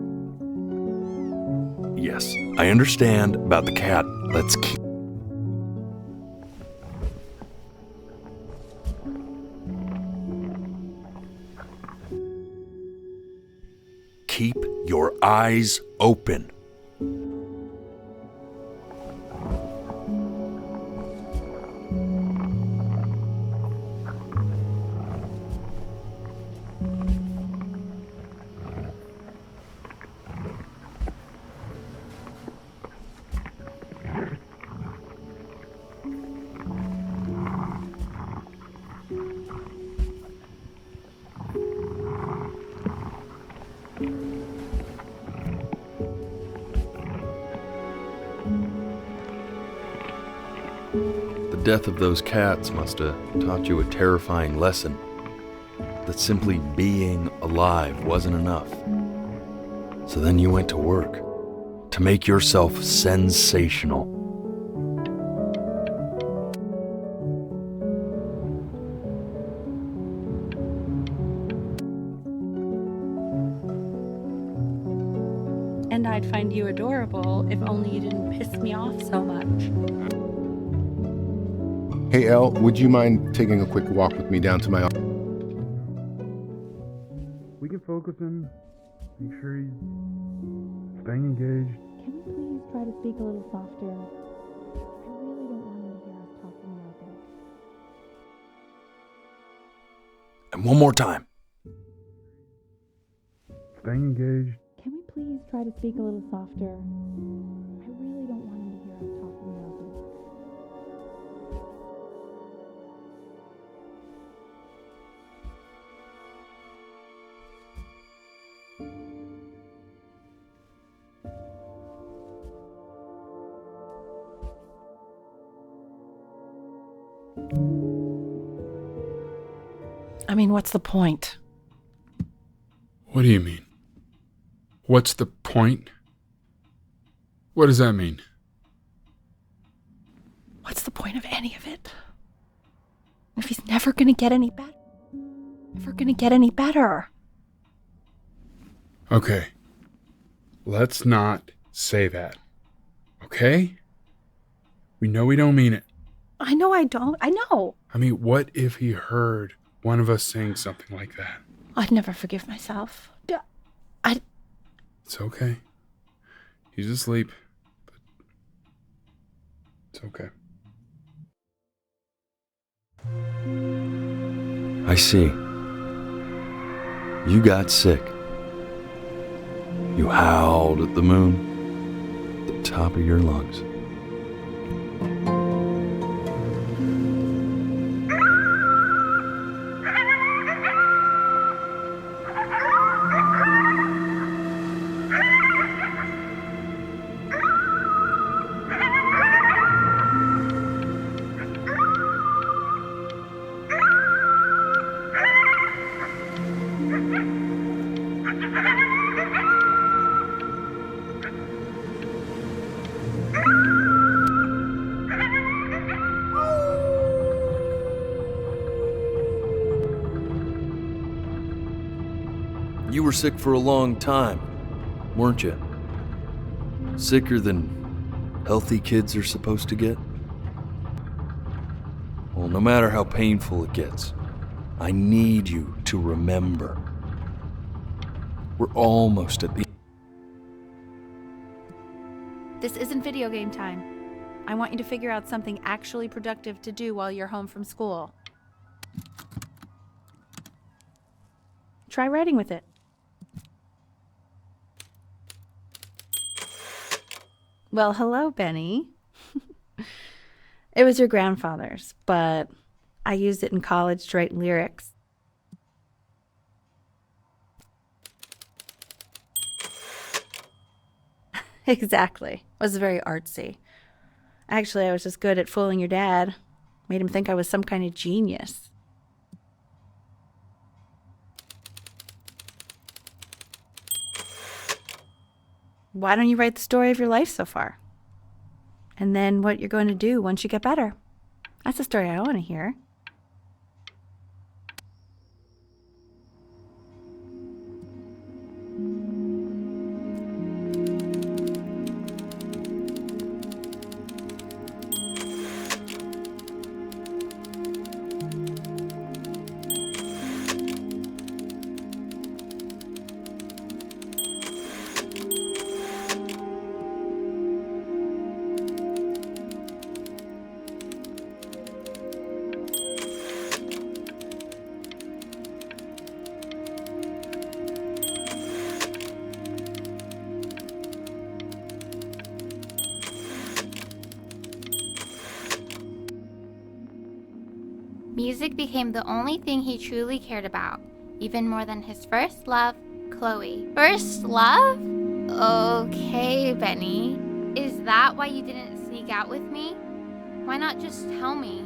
Yes, I understand about the cat. Let's keep... Keep your eyes open. The death of those cats must have taught you a terrifying lesson. That simply being alive wasn't enough. So then you went to work to make yourself sensational. And I'd find you adorable if only you didn't piss me off so much. Hey, Elle, would you mind taking a quick walk with me down to my office? We can focus in, make sure he's staying engaged. Can we please try to speak a little softer? I really don't want him to hear us talking about this. And one more time. Staying engaged. Can we please try to speak a little softer? I really don't want him to hear us talking about this. I mean, what's the point? What do you mean? What's the point? What does that mean? What's the point of any of it? If he's never gonna get any better. Never gonna get any better. Okay. Let's not say that. Okay? We know we don't mean it. I know I don't. I know. I mean, what if he heard one of us saying something like that? I'd never forgive myself. It's okay. He's asleep. But it's okay. I see. You got sick. You howled at the moon, at the top of your lungs. You were sick for a long time, weren't you? Sicker than healthy kids are supposed to get? Well, no matter how painful it gets, I need you to remember. We're almost at the... This isn't video game time. I want you to figure out something actually productive to do while you're home from school. Try writing with it. Well, hello, Benny. It was your grandfather's, but I used it in college to write lyrics. Exactly. It was very artsy. Actually, I was just good at fooling your dad. Made him think I was some kind of genius. Why don't you write the story of your life so far? And then what you're going to do once you get better. That's the story I want to hear. Music became the only thing he truly cared about, even more than his first love, Chloe. First love? Okay, Benny. Is that why you didn't sneak out with me? Why not just tell me?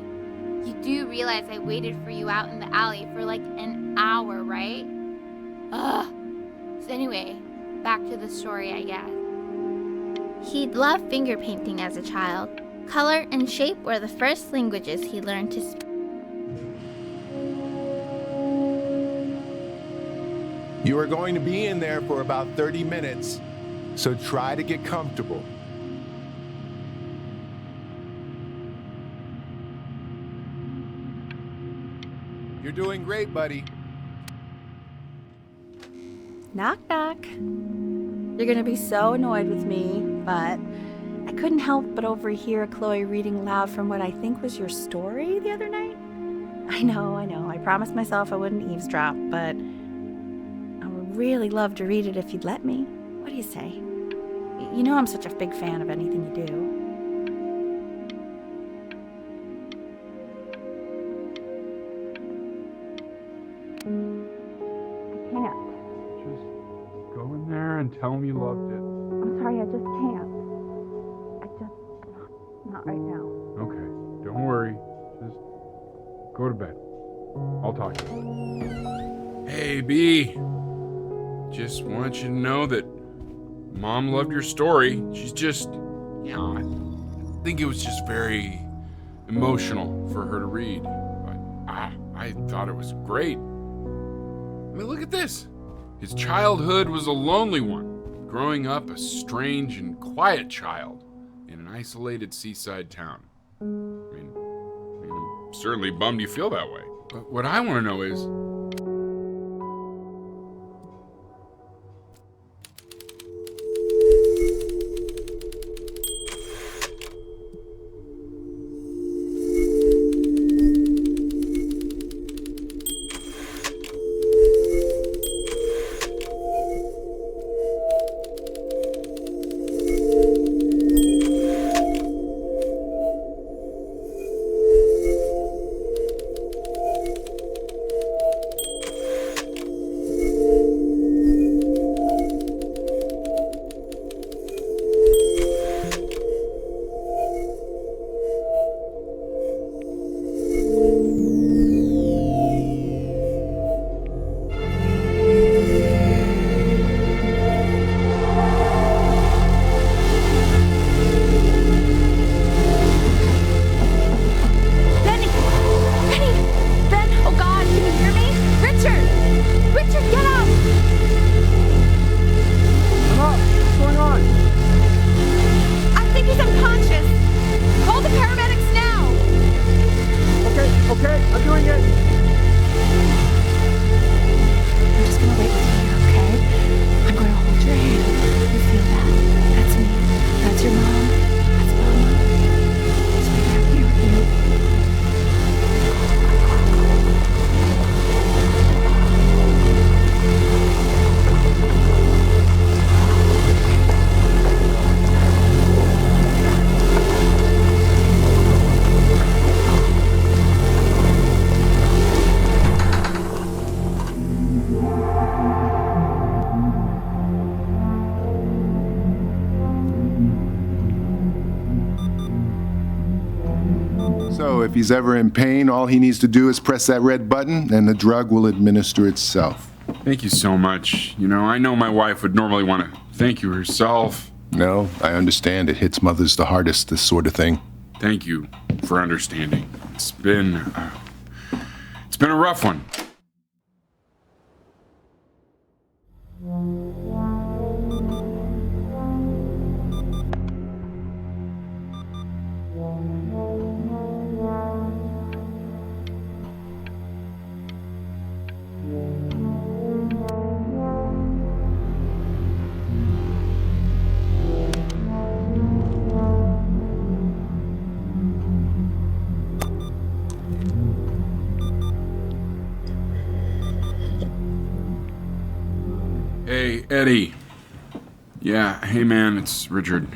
You do realize I waited for you out in the alley for like an hour, right? Ugh. So anyway, back to the story, I guess. He'd loved finger painting as a child. Color and shape were the first languages he learned to speak. You are going to be in there for about 30 minutes, so try to get comfortable. You're doing great, buddy. Knock, knock. You're gonna be so annoyed with me, but I couldn't help but overhear Chloe reading aloud from what I think was your story the other night. I know. I promised myself I wouldn't eavesdrop, but I would really love to read it if you'd let me. What do you say? You know I'm such a big fan of anything you do. I can't. Just go in there and tell him you loved it. I'm sorry, I just can't. Not right now. Okay, don't worry. Just go to bed. I'll I'll talk to you. Hey, B. Just want you to know that Mom loved your story. She's just, I think it was just very emotional for her to read. But I thought it was great. I mean, look at this. His childhood was a lonely one, growing up a strange and quiet child in an isolated seaside town. I mean, I'm certainly bummed you feel that way. But what I want to know is, So if he's ever in pain, all he needs to do is press that red button and the drug will administer itself. thank you so much. I know my wife would normally want to thank you herself. No, I understand. It hits mothers the hardest, this sort of thing. Thank you for understanding. It's been a rough one. Hey, Eddie. Yeah, hey man, it's Richard.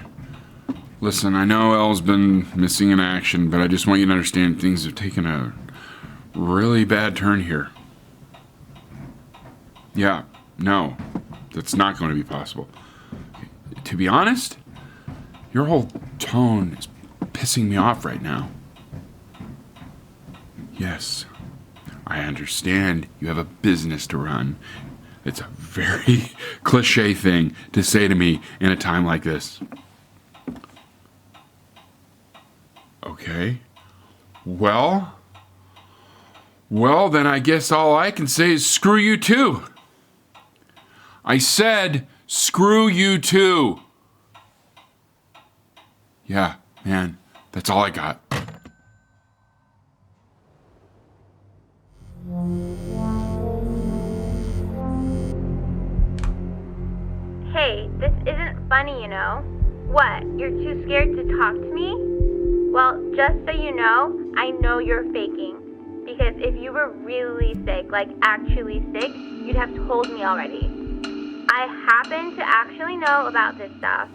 Listen, I know Elle's been missing in action, but I just want you to understand things have taken a really bad turn here. Yeah, no, that's not going to be possible. To be honest, your whole tone is pissing me off right now. Yes, I understand you have a business to run. It's a very cliche thing to say to me in a time like this. Okay. Well, then I guess all I can say is screw you too. I said screw you too. Yeah, man, that's all I got. Hey, this isn't funny, you know. What, you're too scared to talk to me? Well, just so you know you're faking. Because if you were really sick, like actually sick, you'd have told me already. I happen to actually know about this stuff.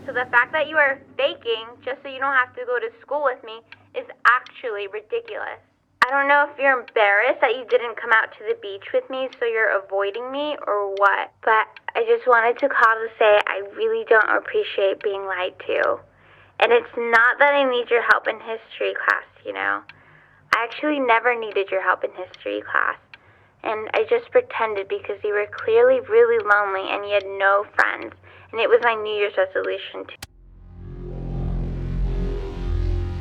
So the fact that you are faking just so you don't have to go to school with me is actually ridiculous. I don't know if you're embarrassed that you didn't come out to the beach with me, so you're avoiding me or what, but I just wanted to call to say I really don't appreciate being lied to. And it's not that I need your help in history class, you know. I actually never needed your help in history class, and I just pretended because you were clearly really lonely and you had no friends, and it was my New Year's resolution to...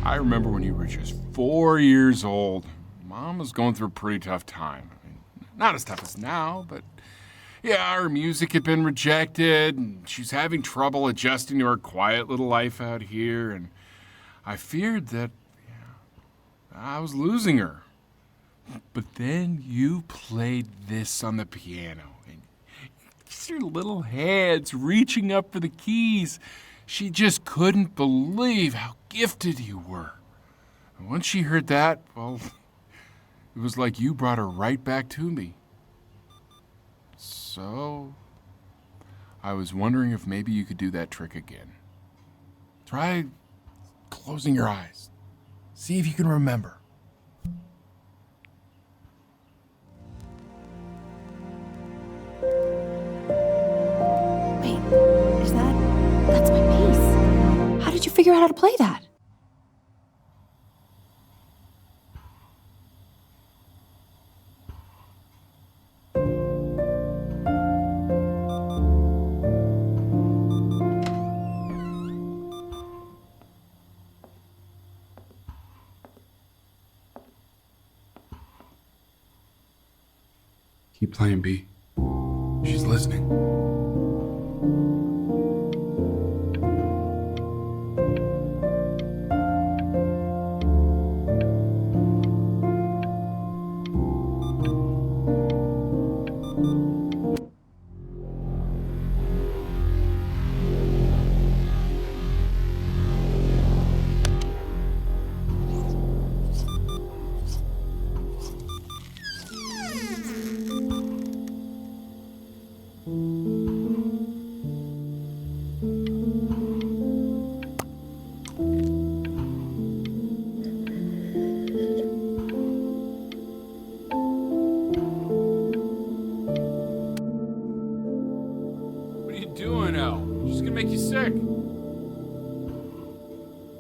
I remember when you were just 4 years old. Mom was going through a pretty tough time. I mean, not as tough as now, but yeah, her music had been rejected, and she's having trouble adjusting to her quiet little life out here, and I feared that I was losing her. But then you played this on the piano, and just your little hands reaching up for the keys. She just couldn't believe how gifted you were. And once she heard that, well, it was like you brought her right back to me. So, I was wondering if maybe you could do that trick again. Try closing your eyes. See if you can remember. Wait, is that... That's my bass. How did you figure out how to play that? Keep playing, B. She's listening.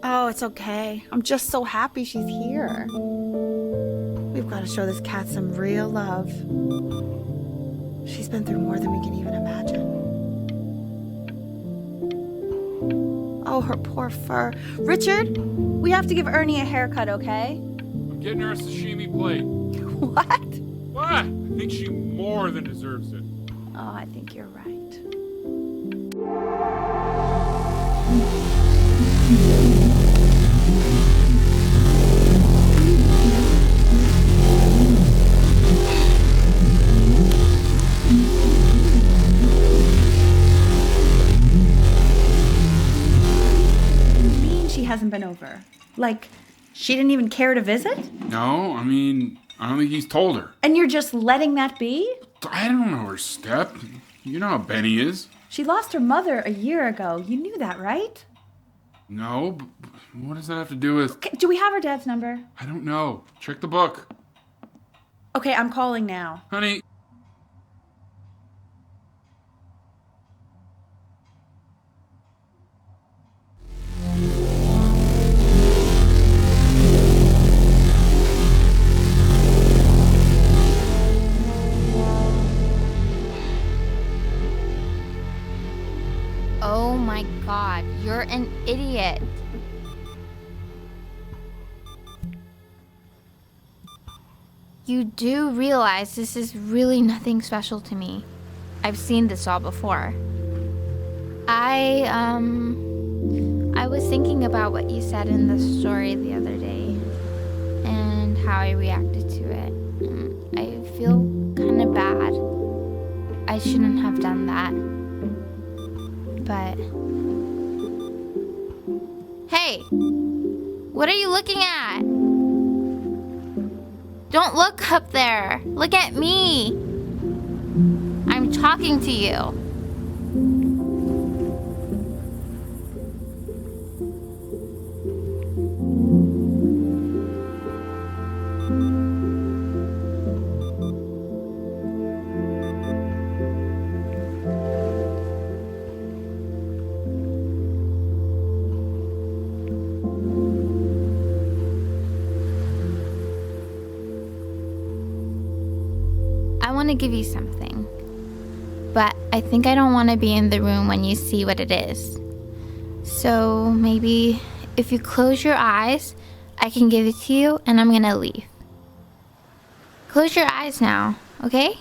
Oh, it's okay. I'm just so happy she's here. We've got to show this cat some real love. She's been through more than we can even imagine. Oh, her poor fur. Richard, we have to give Ernie a haircut, okay? I'm getting her a sashimi plate. What? What? I think she more than deserves it. Oh, I think you're right. Hasn't been over. Like, she didn't even care to visit? No, I mean, I don't think he's told her. And you're just letting that be? I don't know her step. You know how Benny is. She lost her mother a year ago. You knew that, right? No, but what does that have to do with... Okay, do we have her dad's number? I don't know. Check the book. Okay, I'm calling now. Honey. Oh my god, you're an idiot. You do realize this is really nothing special to me. I've seen this all before. I was thinking about what you said in the story the other day and how I reacted to it. I feel kind of bad. I shouldn't have done that. But hey, what are you looking at? Don't look up there. Look at me. I'm talking to you. want to give you something. But I think I don't want to be in the room when you see what it is. So maybe if you close your eyes, I can give it to you and I'm gonna leave. Close your eyes now, okay?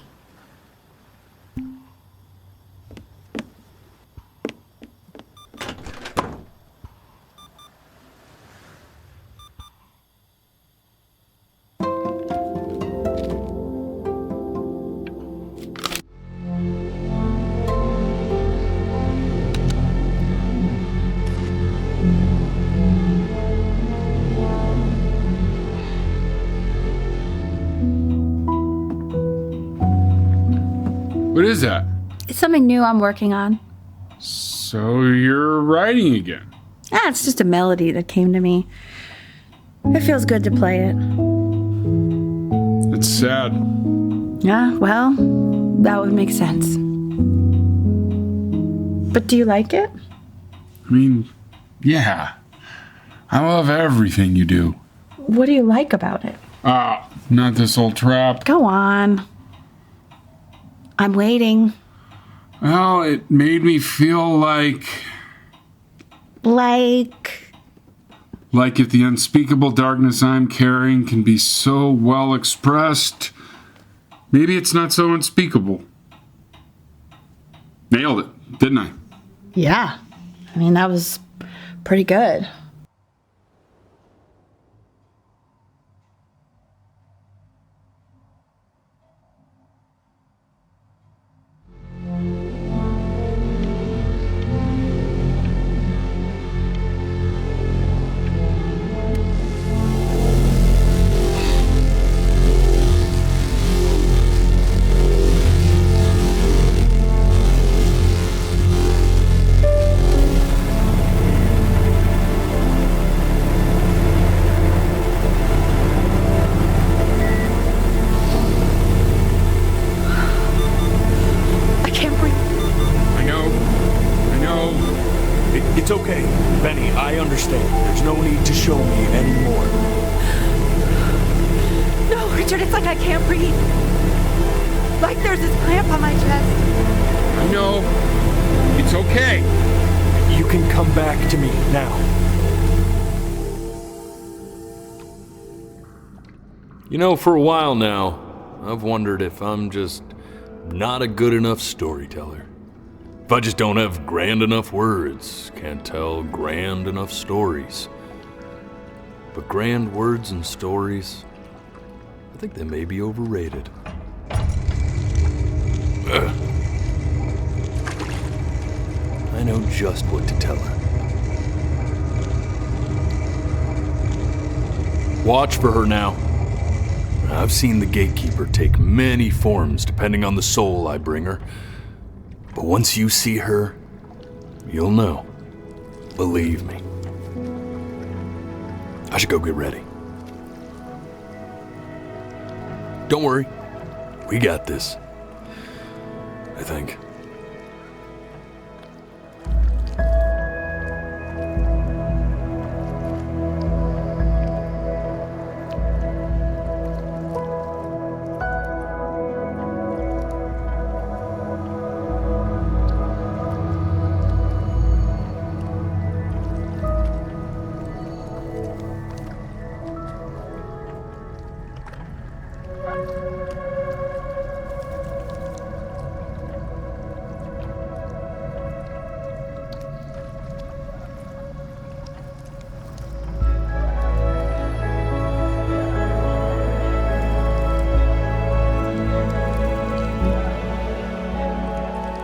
What is that? It's something new I'm working on. So you're writing again? It's just a melody that came to me. It feels good to play it. It's sad. Yeah, well, that would make sense. But do you like it? I mean, yeah. I love everything you do. What do you like about it? Not this old trap. Go on. I'm waiting. Well, it made me feel like if the unspeakable darkness I'm carrying can be so well expressed, maybe it's not so unspeakable. Nailed it, didn't I? Yeah. I mean, that was pretty good. It's okay, Benny, I understand. There's no need to show me anymore. No, Richard, it's like I can't breathe. Like there's this cramp on my chest. I know. It's okay. You can come back to me now. You know, for a while now, I've wondered if I'm just not a good enough storyteller. If I just don't have grand enough words, can't tell grand enough stories. But grand words and stories, I think they may be overrated. I know just what to tell her. Watch for her now. I've seen the gatekeeper take many forms depending on the soul I bring her. But once you see her, you'll know. Believe me. I should go get ready. Don't worry. We got this. I think.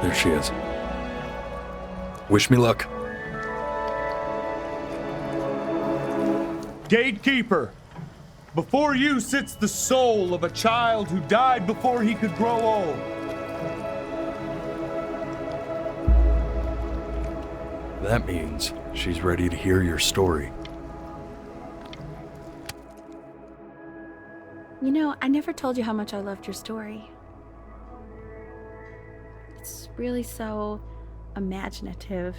There she is. Wish me luck. Gatekeeper, before you sits the soul of a child who died before he could grow old. That means she's ready to hear your story. You know, I never told you how much I loved your story. It's really so imaginative,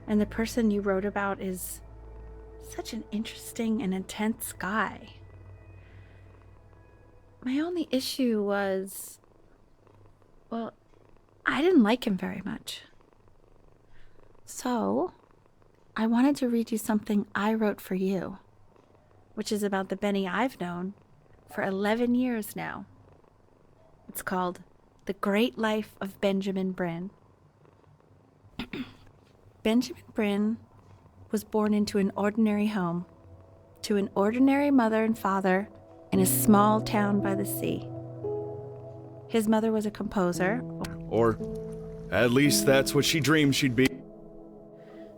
and the person you wrote about is such an interesting and intense guy. My only issue was Well, I didn't like him very much. So, I wanted to read you something I wrote for you, which is about the Benny I've known for 11 years now. It's called The Great Life of Benjamin Brin. Benjamin Brin was born into an ordinary home, to an ordinary mother and father in a small town by the sea. His mother was a composer. Or at least that's what she dreamed she'd be.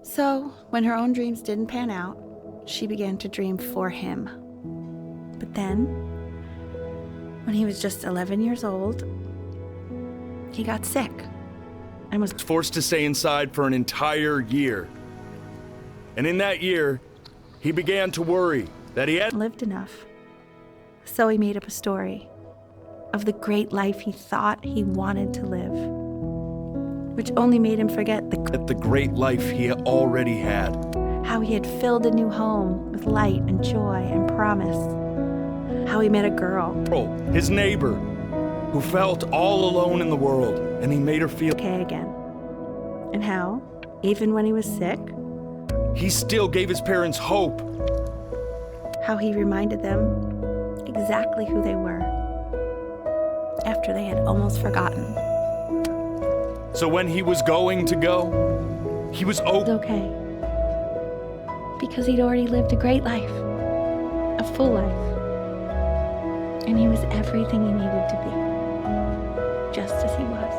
So, when her own dreams didn't pan out, she began to dream for him. But then, when he was just 11 years old, he got sick and was Forced to stay inside for an entire year. And in that year, he began to worry that he had lived enough. So he made up a story of the great life he thought he wanted to live, which only made him forget the great life he already had. how he had filled a new home with light and joy and promise, how he met a girl, His neighbor, who felt all alone in the world, and he made her feel okay again, and how, even when he was sick, he still gave his parents hope. How he reminded them exactly who they were after they had almost forgotten. So when he was going to go, he was okay. Because he'd already lived a great life, a full life. And he was everything he needed to be, just as he was.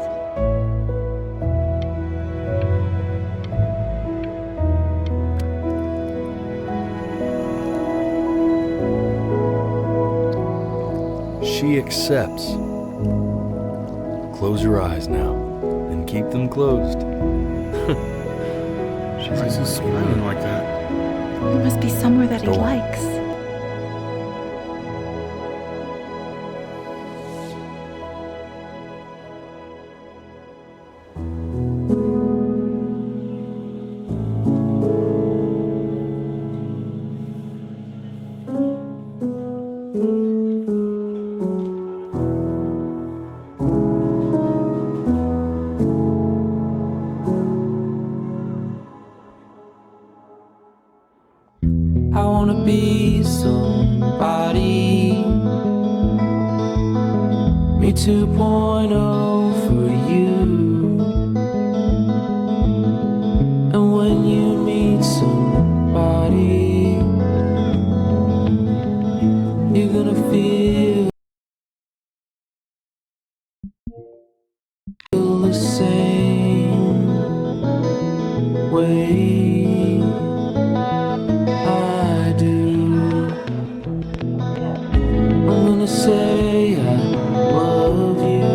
She accepts. Close your eyes now, and keep them closed. She's just smiling like that. It must be somewhere that he likes. I wanna be somebody. Me 2.0 for you. And when you meet somebody, you're gonna feel the same way. I'm gonna say I love you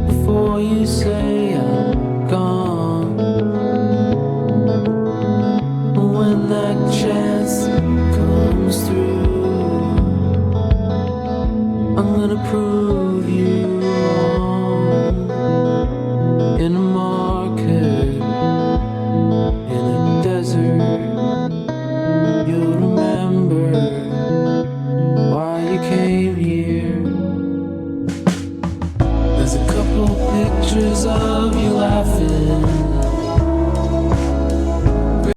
before you say I'm gone. And when that chance comes through, I'm gonna prove you